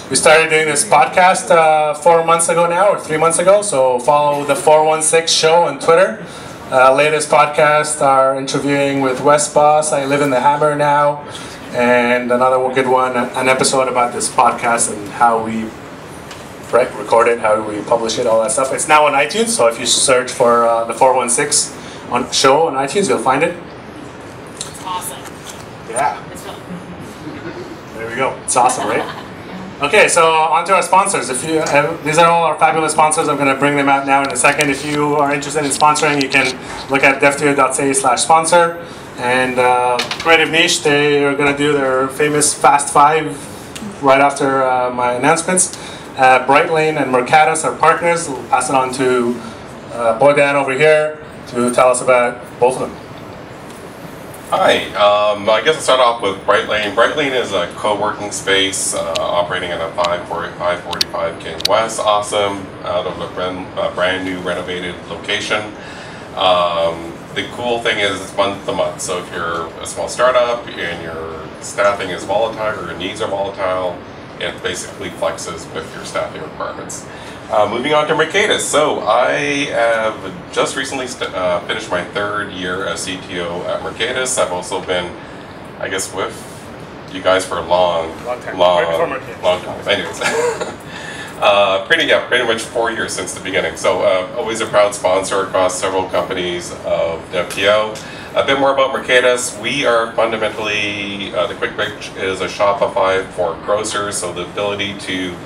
We started doing this podcast 4 months ago now, or 3 months ago, so follow the 416 show on Twitter. Latest podcast are interviewing with Wes Boss, I Live in the Hammer now, and another good one, an episode about this podcast and how we record it, how we publish it, all that stuff. It's now on iTunes, so if you search for the 416 show on iTunes, you'll find it. It's awesome. Yeah. There we go. It's awesome, right? Okay, so on to our sponsors. If you these are all our fabulous sponsors. I'm going to bring them out now in a second. If you are interested in sponsoring, you can look at DevTO.ca/sponsor. And Creative Niche, they are going to do their famous Fast 5 right after my announcements. Brightlane and Mercatus are partners. We'll pass it on to Boydan over here to tell us about both of them. Hi, I guess I'll start off with Brightlane. Brightlane is a co-working space operating in a 545 King West, awesome, out of a brand new renovated location. The cool thing is it's month to month, so if you're a small startup and your staffing is volatile or your needs are volatile, it basically flexes with your staffing requirements. Moving on to Mercatus. So I have just recently finished my 3rd year as CTO at Mercatus. I've also been, I guess, with you guys for a long time. Anyways, pretty much 4 years since the beginning. So always a proud sponsor across several companies of DevTO. A bit more about Mercatus. We are fundamentally, the quick pitch is a Shopify for grocers, so the ability to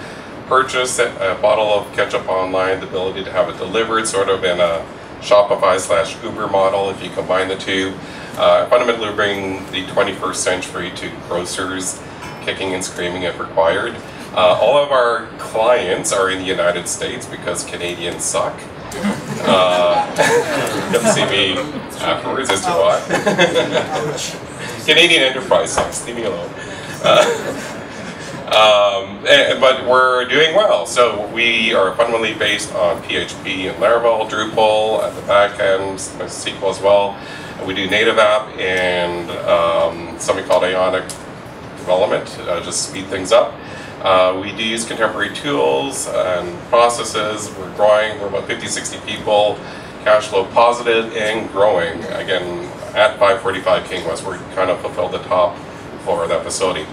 purchase a bottle of ketchup online, the ability to have it delivered sort of in a Shopify/Uber model if you combine the two. Fundamentally bring the 21st century to grocers, kicking and screaming if required. All of our clients are in the United States because Canadians suck. You'll see me afterwards as to why. Canadian enterprise sucks, leave me alone. But we're doing well. So we are fundamentally based on PHP and Laravel, Drupal at the back end, SQL as well. We do native app and something called Ionic development, just speed things up. We do use contemporary tools and processes. We're growing. We're about 50-60 people, cash flow positive and growing. Again, at 545 King West, we're kind of fulfilled the top floor of that facility.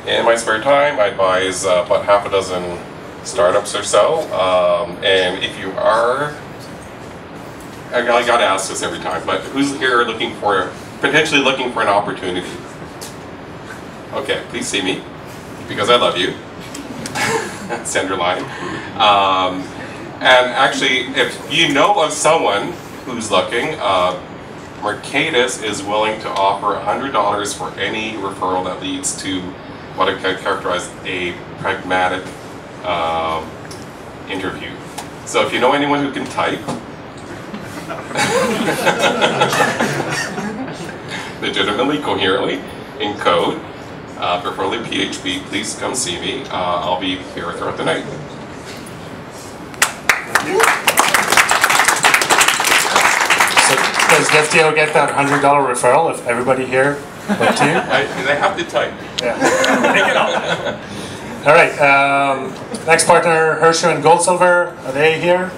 In my spare time, I advise about half a dozen startups or so. And if you are, I gotta ask this every time, but who's here potentially looking for an opportunity? Okay, please see me, because I love you. Send your line. And actually, if you know of someone who's looking, Mercatus is willing to offer $100 for any referral that leads to what I can characterize a pragmatic interview. So if you know anyone who can type, legitimately, coherently, in code, preferably PHP, please come see me. I'll be here throughout the night. So does DevTO get that $100 referral if everybody here went to you? They have to type. Yeah. Take it off. All right. Next partner, Hershey and Gold Silver. Are they here?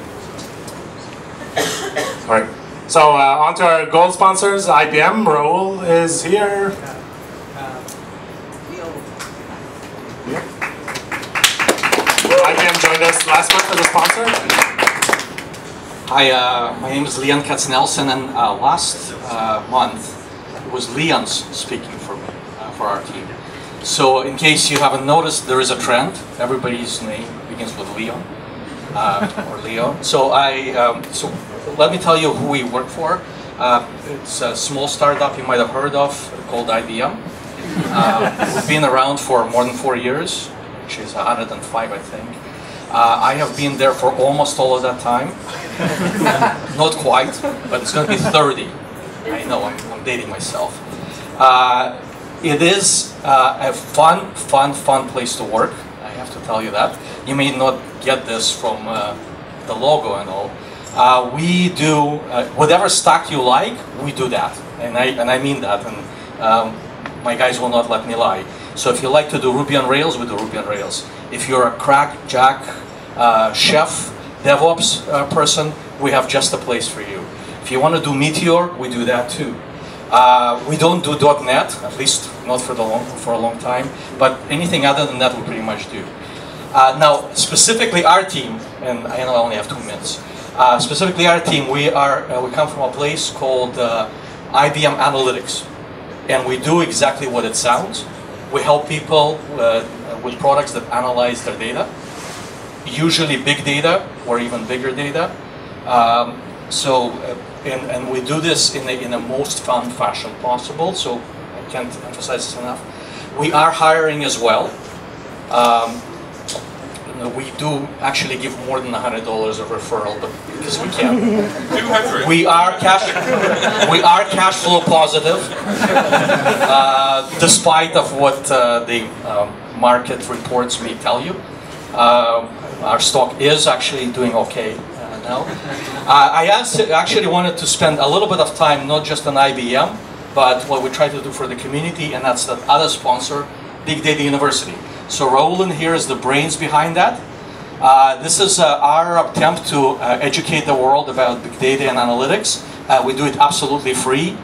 All right. So on to our gold sponsors. IBM. Raul is here. IBM joined us last month as a sponsor. Hi, my name is Leon Katznelson, and last month it was Leon's speaking for me, for our team. So in case you haven't noticed, there is a trend. Everybody's name begins with Leon or Leo. So so let me tell you who we work for. It's a small startup you might have heard of called IBM. We've been around for more than 4 years, which is 105, I think. I have been there for almost all of that time. Not quite, but it's going to be 30. I know, I'm dating myself. It is a fun place to work. I have to tell you that. You may not get this from the logo and all. We do whatever stack you like. We do that, and I mean that. And my guys will not let me lie. So if you like to do Ruby on Rails, we do Ruby on Rails. If you're a crackjack chef, DevOps person, we have just a place for you. If you want to do Meteor, we do that too. We don't do .NET, at least not for a long time, but anything other than that we pretty much do. Now, specifically our team, and I know I only have 2 minutes. Specifically our team, we come from a place called IBM Analytics, and we do exactly what it sounds. We help people with products that analyze their data, usually big data or even bigger data. And we do this in the most fun fashion possible, so I can't emphasize this enough. We are hiring as well. We do actually give more than $100 of referral, but because we can. 200. We are cash flow positive, despite of what the market reports may tell you. Our stock is actually doing okay now. I actually wanted to spend a little bit of time not just on IBM, but what we try to do for the community, and that's the other sponsor, Big Data University. So Raul in here is the brains behind that. This is our attempt to educate the world about big data and analytics. We do it absolutely free.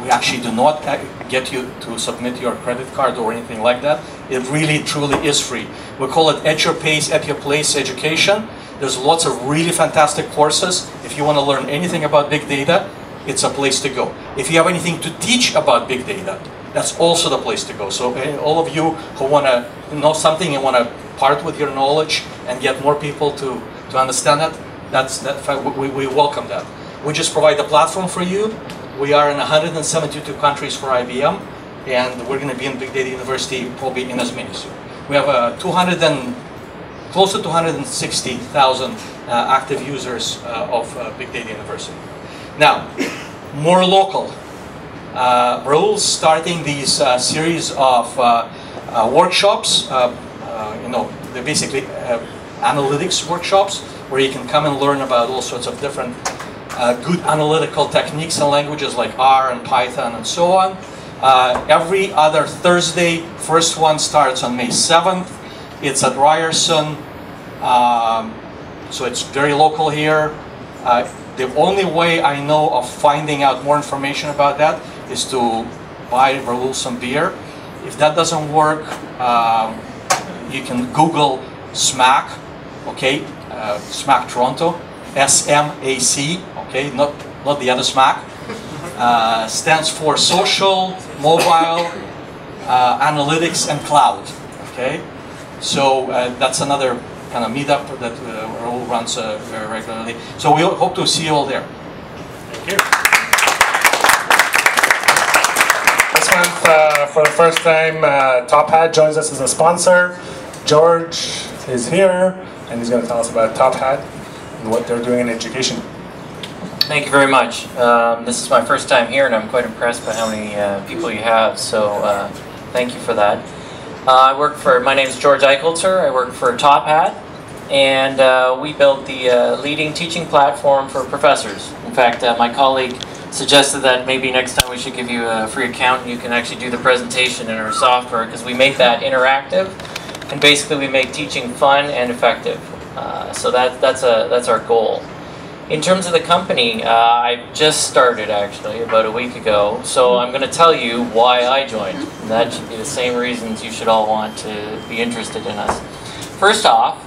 We actually do not get you to submit your credit card or anything like that. It really, truly is free. We call it at your pace, at your place education. There's lots of really fantastic courses. If you want to learn anything about big data, it's a place to go. If you have anything to teach about big data, that's also the place to go. So all of you who want to know something and want to part with your knowledge and get more people to understand that, we welcome that. We just provide the platform for you. We are in 172 countries for IBM, and we're going to be in Big Data University probably in as many soon. We have close to 260,000 active users of Big Data University. Now, more local. Raul's starting these series of workshops. They're basically analytics workshops where you can come and learn about all sorts of different good analytical techniques and languages like R and Python and so on. Every other Thursday, first one starts on May 7th. It's at Ryerson, so it's very local here. The only way I know of finding out more information about that is to buy Raul some beer. If that doesn't work, you can Google SMAC, okay? SMAC Toronto, SMAC, okay? Not the other SMAC. Stands for Social, Mobile, Analytics, and Cloud, okay? So that's another kind of meetup that Raul runs very regularly. So we hope to see you all there. Thank you. This month, for the first time, Top Hat joins us as a sponsor. George is here, and he's going to tell us about Top Hat and what they're doing in education. Thank you very much. This is my first time here, and I'm quite impressed by how many people you have, so thank you for that. My name is George Eicholzer. I work for Top Hat, and we built the leading teaching platform for professors. In fact, my colleague suggested that maybe next time we should give you a free account and you can actually do the presentation in our software, because we make that interactive, and basically we make teaching fun and effective. So that's our goal. In terms of the company, I just started actually about a week ago, so I'm going to tell you why I joined. And that should be the same reasons you should all want to be interested in us. First off,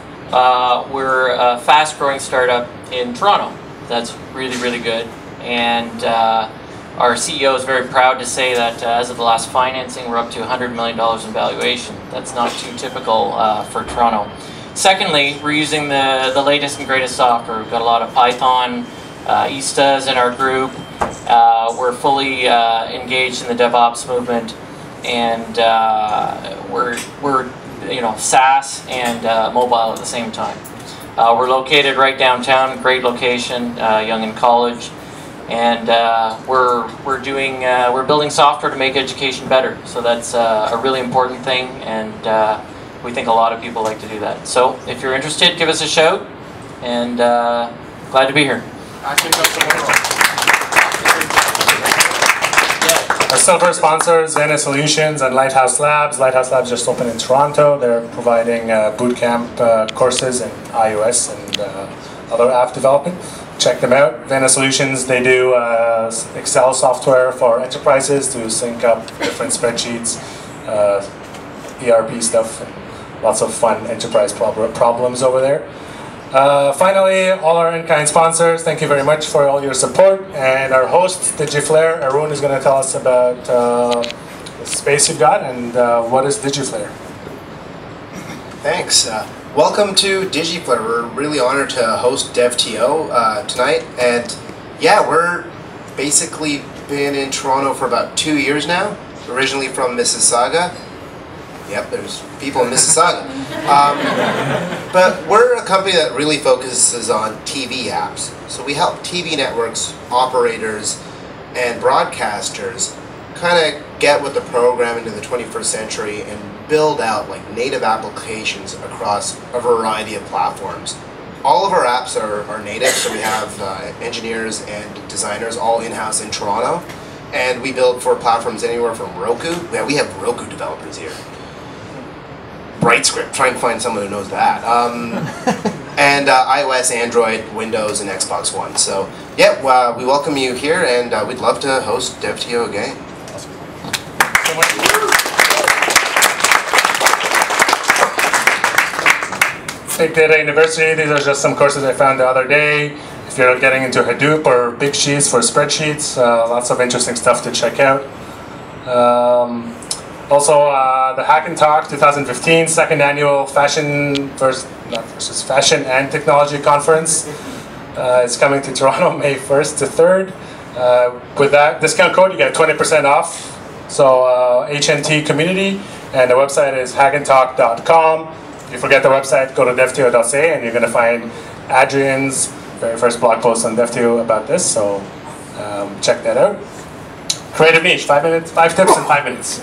we're a fast-growing startup in Toronto. That's really, really good. And our CEO is very proud to say that as of the last financing, we're up to $100 million in valuation. That's not too typical for Toronto. Secondly, we're using the latest and greatest software. We've got a lot of Python, Istas in our group. We're fully engaged in the DevOps movement, and we're SaaS and mobile at the same time. We're located right downtown, great location, Young and College, and we're building software to make education better. So that's a really important thing, and we think a lot of people like to do that. So if you're interested, give us a shout, and glad to be here. Our silver sponsors, Vena Solutions and Lighthouse Labs. Lighthouse Labs just opened in Toronto. They're providing bootcamp courses in iOS and other app development. Check them out. Vena Solutions, they do Excel software for enterprises to sync up different spreadsheets, ERP stuff, and lots of fun enterprise problems over there. Finally, all our in-kind sponsors, thank you very much for all your support. And our host, DigiFlare, Arun, is going to tell us about the space you've got and what is DigiFlare. Thanks. Welcome to DigiFlare. We're really honored to host DevTO tonight. And yeah, we're basically been in Toronto for about 2 years now, originally from Mississauga. Yep, there's people in Mississauga. But we're a company that really focuses on TV apps. So we help TV networks, operators, and broadcasters kind of get with the program into the 21st century and build out like native applications across a variety of platforms. All of our apps are native, so we have engineers and designers all in-house in Toronto. And we build for platforms anywhere from Roku. Yeah, we have Roku developers here. BrightScript, try and find someone who knows that. And iOS, Android, Windows, and Xbox One. So yeah, we welcome you here, and we'd love to host DevTO again. Big Data University, these are just some courses I found the other day. If you're getting into Hadoop or Big Sheets for spreadsheets, lots of interesting stuff to check out. Also, the Hack and Talk 2015 second annual Fashion and Technology Conference is coming to Toronto May 1st to 3rd. With that discount code, you get 20% off. So HNT community, and the website is hackandtalk.com. If you forget the website, go to DevTO.ca, and you're going to find Adrian's very first blog post on DevTO about this. So check that out. Creative niche, 5 minutes, 5 tips in 5 minutes.